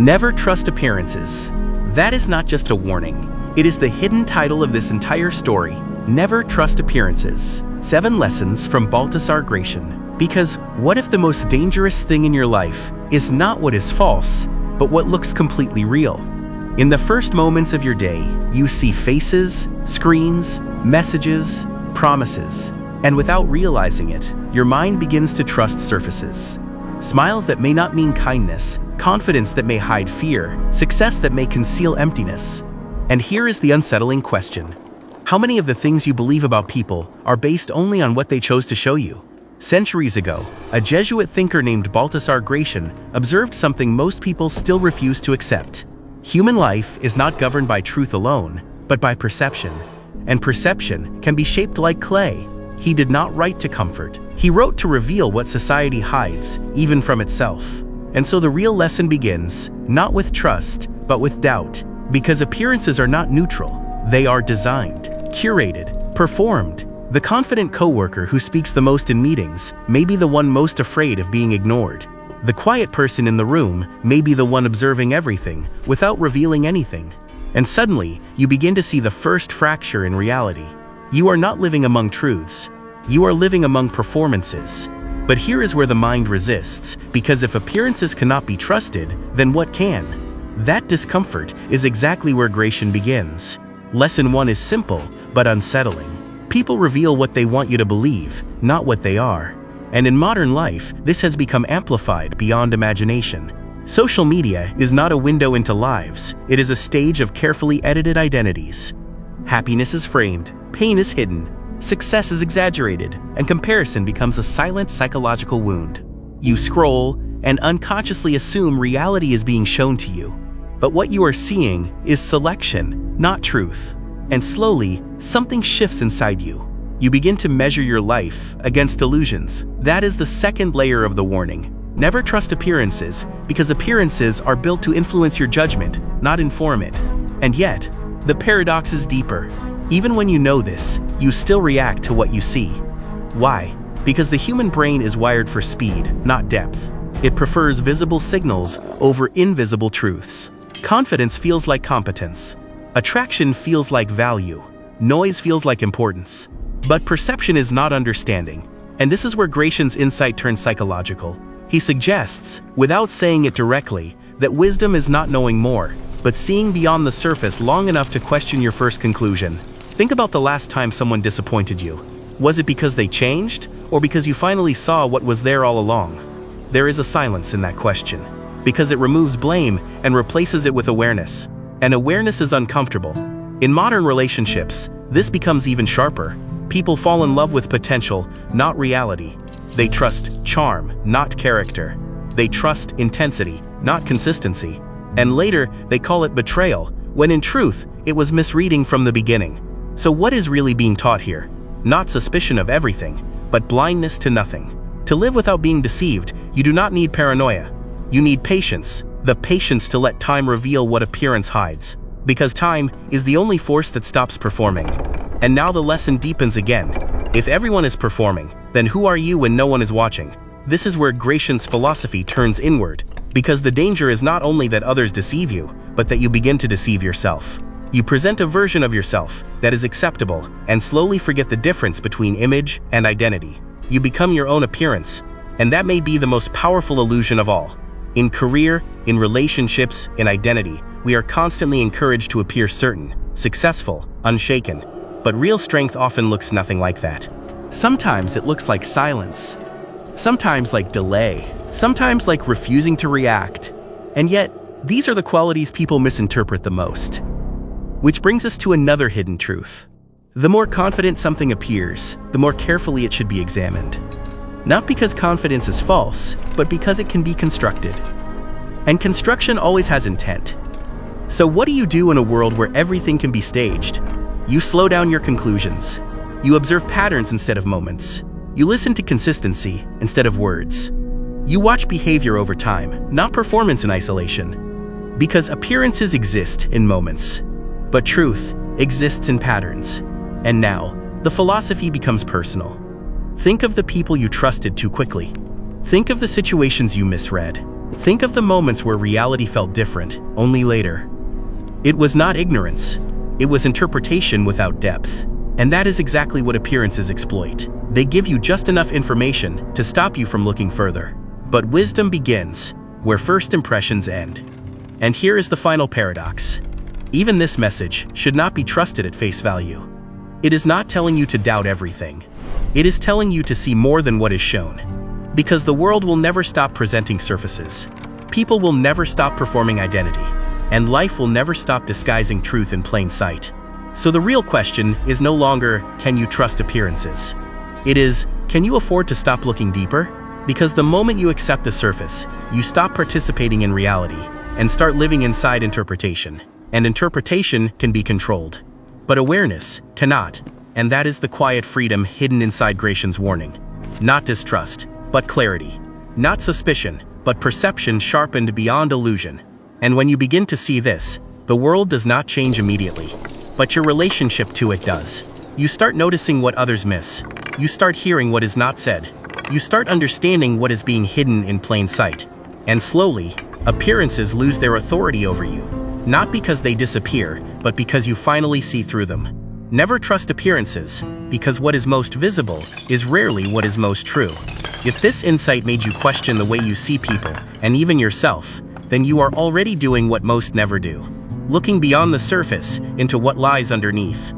Never trust appearances. That is not just a warning. It is the hidden title of this entire story. Never trust appearances. 7 lessons from Baltasar Gracián. Because what if the most dangerous thing in your life is not what is false, but what looks completely real? In the first moments of your day, you see faces, screens, messages, promises, and without realizing it, your mind begins to trust surfaces. Smiles that may not mean kindness, confidence that may hide fear, success that may conceal emptiness. And here is the unsettling question. How many of the things you believe about people are based only on what they chose to show you? Centuries ago, a Jesuit thinker named Baltasar Gracián observed something most people still refuse to accept. Human life is not governed by truth alone, but by perception. And perception can be shaped like clay. He did not write to comfort. He wrote to reveal what society hides, even from itself. And so the real lesson begins, not with trust, but with doubt. Because appearances are not neutral. They are designed, curated, performed. The confident coworker who speaks the most in meetings may be the one most afraid of being ignored. The quiet person in the room may be the one observing everything without revealing anything. And suddenly, you begin to see the first fracture in reality. You are not living among truths. You are living among performances. But here is where the mind resists, because if appearances cannot be trusted, then what can? That discomfort is exactly where Gracián begins. Lesson 1 is simple, but unsettling. People reveal what they want you to believe, not what they are. And in modern life, this has become amplified beyond imagination. Social media is not a window into lives, it is a stage of carefully edited identities. Happiness is framed, pain is hidden, success is exaggerated, and comparison becomes a silent psychological wound. You scroll and unconsciously assume reality is being shown to you. But what you are seeing is selection, not truth. And slowly, something shifts inside you. You begin to measure your life against illusions. That is the second layer of the warning. Never trust appearances, because appearances are built to influence your judgment, not inform it. And yet, the paradox is deeper. Even when you know this, you still react to what you see. Why? Because the human brain is wired for speed, not depth. It prefers visible signals over invisible truths. Confidence feels like competence. Attraction feels like value. Noise feels like importance. But perception is not understanding. And this is where Gracián's insight turns psychological. He suggests, without saying it directly, that wisdom is not knowing more, but seeing beyond the surface long enough to question your first conclusion. Think about the last time someone disappointed you. Was it because they changed, or because you finally saw what was there all along? There is a silence in that question, because it removes blame and replaces it with awareness. And awareness is uncomfortable. In modern relationships, this becomes even sharper. People fall in love with potential, not reality. They trust charm, not character. They trust intensity, not consistency. And later, they call it betrayal, when in truth, it was misreading from the beginning. So what is really being taught here? Not suspicion of everything, but blindness to nothing. To live without being deceived, you do not need paranoia. You need patience, the patience to let time reveal what appearance hides. Because time is the only force that stops performing. And now the lesson deepens again. If everyone is performing, then who are you when no one is watching? This is where Gracián's philosophy turns inward. Because the danger is not only that others deceive you, but that you begin to deceive yourself. You present a version of yourself that is acceptable and slowly forget the difference between image and identity. You become your own appearance, and that may be the most powerful illusion of all. In career, in relationships, in identity, we are constantly encouraged to appear certain, successful, unshaken. But real strength often looks nothing like that. Sometimes it looks like silence. Sometimes like delay. Sometimes like refusing to react. And yet, these are the qualities people misinterpret the most. Which brings us to another hidden truth. The more confident something appears, the more carefully it should be examined. Not because confidence is false, but because it can be constructed. And construction always has intent. So what do you do in a world where everything can be staged? You slow down your conclusions. You observe patterns instead of moments. You listen to consistency instead of words. You watch behavior over time, not performance in isolation. Because appearances exist in moments, but truth exists in patterns. And now, the philosophy becomes personal. Think of the people you trusted too quickly. Think of the situations you misread. Think of the moments where reality felt different, only later. It was not ignorance. It was interpretation without depth. And that is exactly what appearances exploit. They give you just enough information to stop you from looking further. But wisdom begins where first impressions end. And here is the final paradox. Even this message should not be trusted at face value. It is not telling you to doubt everything. It is telling you to see more than what is shown. Because the world will never stop presenting surfaces. People will never stop performing identity. And life will never stop disguising truth in plain sight. So the real question is no longer, can you trust appearances? It is, can you afford to stop looking deeper? Because the moment you accept the surface, you stop participating in reality and start living inside interpretation. And interpretation can be controlled. But awareness cannot. And that is the quiet freedom hidden inside Gracián's warning. Not distrust, but clarity. Not suspicion, but perception sharpened beyond illusion. And when you begin to see this, the world does not change immediately. But your relationship to it does. You start noticing what others miss. You start hearing what is not said. You start understanding what is being hidden in plain sight. And slowly, appearances lose their authority over you. Not because they disappear, but because you finally see through them. Never trust appearances, because what is most visible is rarely what is most true. If this insight made you question the way you see people, and even yourself, then you are already doing what most never do. Looking beyond the surface into what lies underneath.